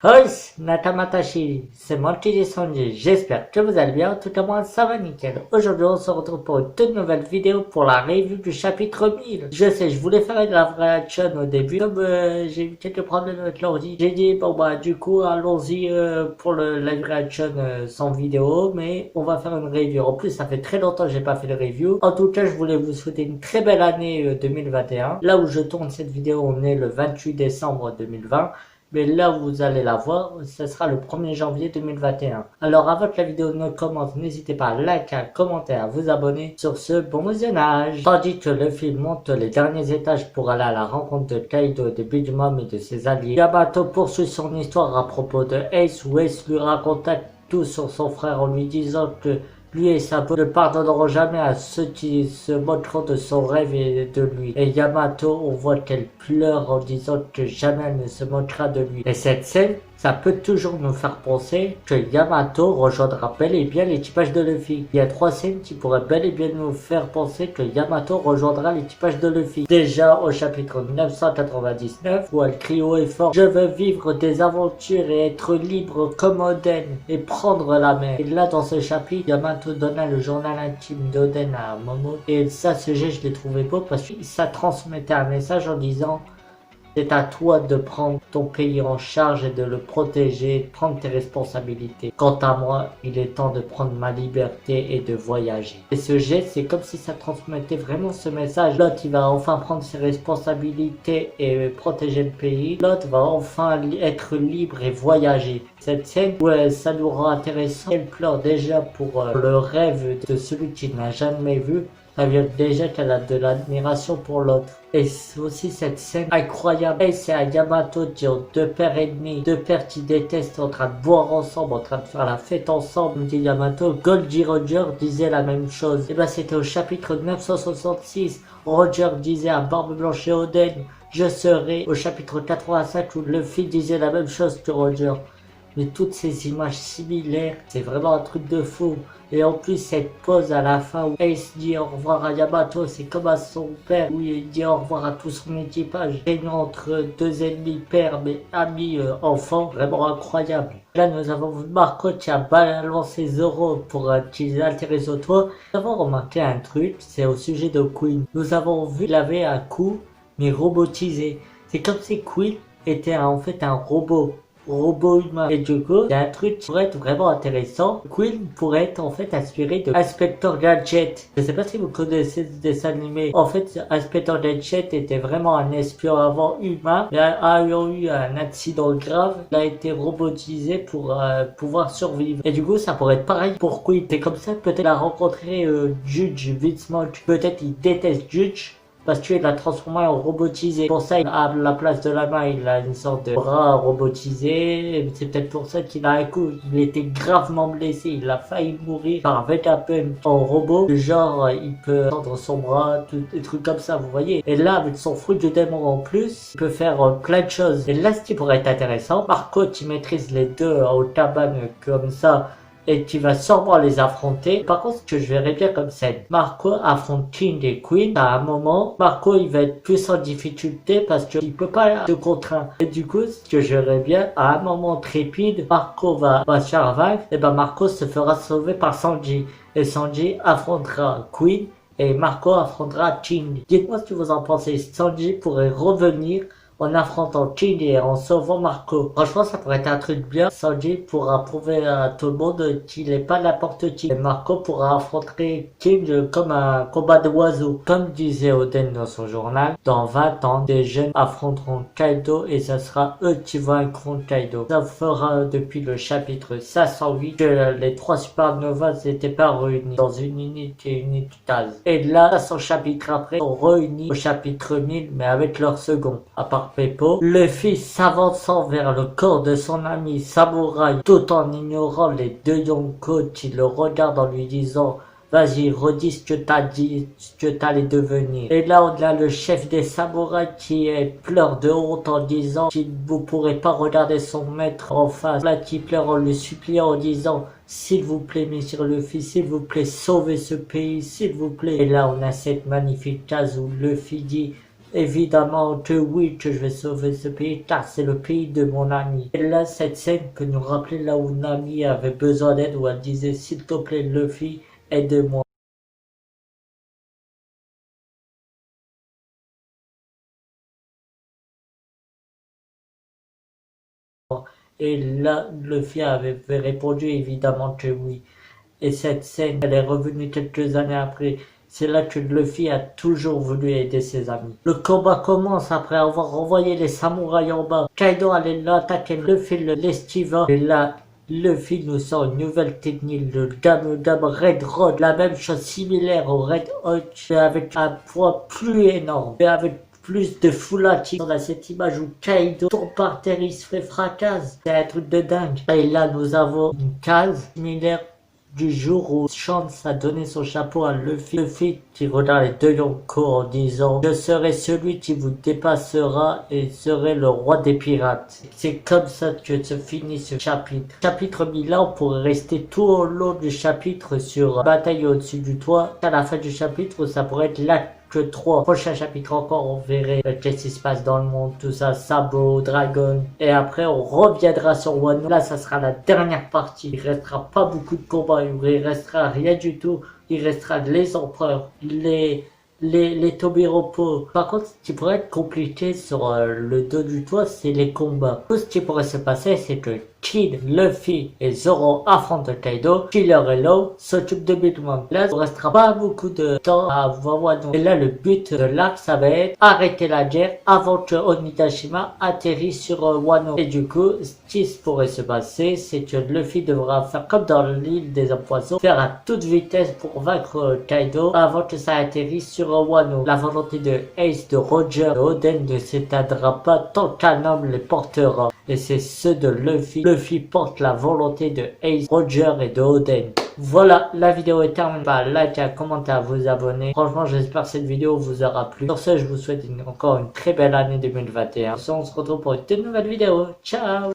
Hoi, Natamatashi, c'est moi qui Sanji. J'espère que vous allez bien, en tout cas moi ça va nickel. Aujourd'hui on se retrouve pour une toute nouvelle vidéo pour la review du chapitre 1000. Je sais, je voulais faire la vraie action au début, comme j'ai eu quelques problèmes avec l'ordi. J'ai dit bon bah du coup allons-y pour la vraie action sans vidéo, mais on va faire une review. En plus ça fait très longtemps que j'ai pas fait de review. En tout cas je voulais vous souhaiter une très belle année 2021. Là où je tourne cette vidéo on est le 28 décembre 2020. Mais là où vous allez la voir, ce sera le 1er janvier 2021. Alors avant que la vidéo ne commence, n'hésitez pas à liker, à commenter, à vous abonner. Sur ce, bon visionnage. Tandis que le film monte les derniers étages pour aller à la rencontre de Kaido, de Big Mom et de ses alliés, Yamato poursuit son histoire à propos de Ace, où Ace lui raconta tout sur son frère en lui disant que lui et sa peau ne pardonneront jamais à ceux qui se moqueront de son rêve et de lui. Et Yamato, on voit qu'elle pleure en disant que jamais elle ne se moquera de lui. Et cette scène, ça peut toujours nous faire penser que Yamato rejoindra bel et bien l'équipage de Luffy. Il y a 3 scènes qui pourraient bel et bien nous faire penser que Yamato rejoindra l'équipage de Luffy. Déjà au chapitre 999 où elle crie haut et fort: je veux vivre des aventures et être libre comme Oden et prendre la mer. Et là dans ce chapitre, Yamato donna le journal intime d'Oden à Momo. Et ça, ce geste, je l'ai trouvé beau parce que ça transmettait un message en disant: c'est à toi de prendre ton pays en charge et de le protéger, prendre tes responsabilités. Quant à moi, il est temps de prendre ma liberté et de voyager. Et ce geste, c'est comme si ça transmettait vraiment ce message. L'autre, il va enfin prendre ses responsabilités et protéger le pays. L'autre va enfin être libre et voyager. Cette scène, ouais, ça nous rend intéressant. Elle pleure déjà pour le rêve de celui qui n'a jamais vu. Ça vient déjà qu'elle a de l'admiration pour l'autre. Et c'est aussi cette scène incroyable. Ace et Yamato qui ont 2 pères ennemis, 2 pères qui détestent, en train de boire ensemble, en train de faire la fête ensemble, dit Yamato. Goldie Roger disait la même chose. Et ben c'était au chapitre 966. Roger disait à Barbe Blanche et Oden: je serai. Au chapitre 85 où Luffy disait la même chose que Roger. Mais toutes ces images similaires, c'est vraiment un truc de fou. Et en plus, cette pause à la fin où Ace dit au revoir à Yamato, c'est comme à son père, où il dit au revoir à tout son équipage, régnant entre 2 ennemis pères, mais amis enfants, vraiment incroyable. Là, nous avons vu Marco qui a balancé Zoro pour qu'il intéresse au toit. Nous avons remarqué un truc, c'est au sujet de Queen. Nous avons vu qu'il avait un coup, mais robotisé. C'est comme si Queen était en fait un robot humain. Et du coup, il y a un truc qui pourrait être vraiment intéressant. Queen pourrait être en fait inspiré de Inspector Gadget. Je sais pas si vous connaissez ce dessin animé. En fait, Inspector Gadget était vraiment un espion avant humain, mais ayant eu un accident grave, il a été robotisé pour pouvoir survivre. Et du coup, ça pourrait être pareil pour Queen. C'est comme ça, peut-être il a rencontré Judge Vitsmoke. Peut-être il déteste Judge parce qu'il l'a transformé en robotisé. Pour ça, à la place de la main, il a une sorte de bras robotisé. C'est peut-être pour ça qu'il a un coup. Il était gravement blessé. Il a failli mourir par Vegapunk en robot. Genre, il peut tendre son bras, des trucs comme ça, vous voyez. Et là, avec son fruit de démon en plus, il peut faire plein de choses. Et là, ce qui pourrait être intéressant, Marco qui maîtrise les deux au cabane comme ça, et qui va sûrement les affronter. Par contre, ce que je verrais bien comme scène, Marco affronte King et Queen. À un moment, Marco il va être plus en difficulté parce qu'il peut pas se contraindre. Et du coup, ce que je verrais bien, à un moment trépide, Marco va survivre, et ben Marco se fera sauver par Sanji. Et Sanji affrontera Queen et Marco affrontera King. Dites-moi ce que vous en pensez. Sanji pourrait revenir en affrontant King et en sauvant Marco. Franchement, ça pourrait être un truc bien. Sanji pourra prouver à tout le monde qu'il n'est pas n'importe qui. Et Marco pourra affronter King comme un combat d'oiseaux. Comme disait Oden dans son journal, dans 20 ans, des jeunes affronteront Kaido et ce sera eux qui vaincront Kaido. Ça fera depuis le chapitre 508 que les 3 supernovas n'étaient pas réunis dans une unique et unique case. Et là, 500 chapitres après, sont réunis au chapitre 1000 mais avec leur second. À part Peppo, Luffy s'avançant vers le corps de son ami Samouraï tout en ignorant les 2 Yonko qui le regardent en lui disant: vas-y, redis ce que t'as dit, ce que t'allais devenir. Et là, on a le chef des samouraïs qui pleure de honte en disant qu'il ne pourrait pas regarder son maître en face. Là, qui pleure en le suppliant en disant: s'il vous plaît, Monsieur Luffy, s'il vous plaît, sauvez ce pays, s'il vous plaît. Et là, on a cette magnifique case où Luffy dit: évidemment que oui, que je vais sauver ce pays car c'est le pays de mon ami. Et là, cette scène peut nous rappeler là où Nami avait besoin d'aide, où elle disait s'il te plaît Luffy, aide-moi. Et là, Luffy avait répondu évidemment que oui. Et cette scène, elle est revenue quelques années après. C'est là que Luffy a toujours voulu aider ses amis. Le combat commence après avoir envoyé les samouraïs en bas. Kaido allait l'attaquer, Luffy l'esquiva. Et là, Luffy nous sort une nouvelle technique, le Gam Red Rod. La même chose similaire au Red Hot, mais avec un poids plus énorme. Et avec plus de foulati. On a cette image où Kaido tombe par terre, il se fait fracasse. C'est un truc de dingue. Et là, nous avons une case similaire du jour où Shanks a donné son chapeau à Luffy. Luffy qui regarde les deux Yonko en disant « Je serai celui qui vous dépassera et serai le roi des pirates ». C'est comme ça que se finit ce chapitre. Chapitre 1000, on pourrait rester tout au long du chapitre sur Bataille au-dessus du toit. À la fin du chapitre, ça pourrait être l'acte 3. Prochain chapitre encore, on verrait qu'est-ce qui se passe dans le monde, tout ça, Sabo, Dragon. Et après, on reviendra sur Wano. Là, ça sera la dernière partie. Il restera pas beaucoup de combats, il restera rien du tout. Il restera les empereurs, les Tobiropo. Par contre, ce qui pourrait être compliqué sur le dos du toit, c'est les combats. Tout ce qui pourrait se passer, c'est que Kid, Luffy et Zoro affrontent Kaido, Killer et Law s'occupent de Big Mom. Là, il ne restera pas beaucoup de temps à voir Wano. Et là, le but de l'arc, ça va être arrêter la guerre avant que Onigashima atterrisse sur Wano. Et du coup, ce qui pourrait se passer, c'est que Luffy devra faire comme dans l'île des hommes poissons, faire à toute vitesse pour vaincre Kaido avant que ça atterrisse sur Wano. La volonté de Ace, de Roger, de Oden ne s'éteindra pas tant qu'un homme les portera. Et c'est ceux de Luffy. Luffy porte la volonté de Ace, Roger et de Oden. Voilà, la vidéo est terminée. Like, à commenter, à vous abonner. Franchement, j'espère que cette vidéo vous aura plu. Sur ce, je vous souhaite encore une très belle année 2021. On se retrouve pour une toute nouvelle vidéo. Ciao!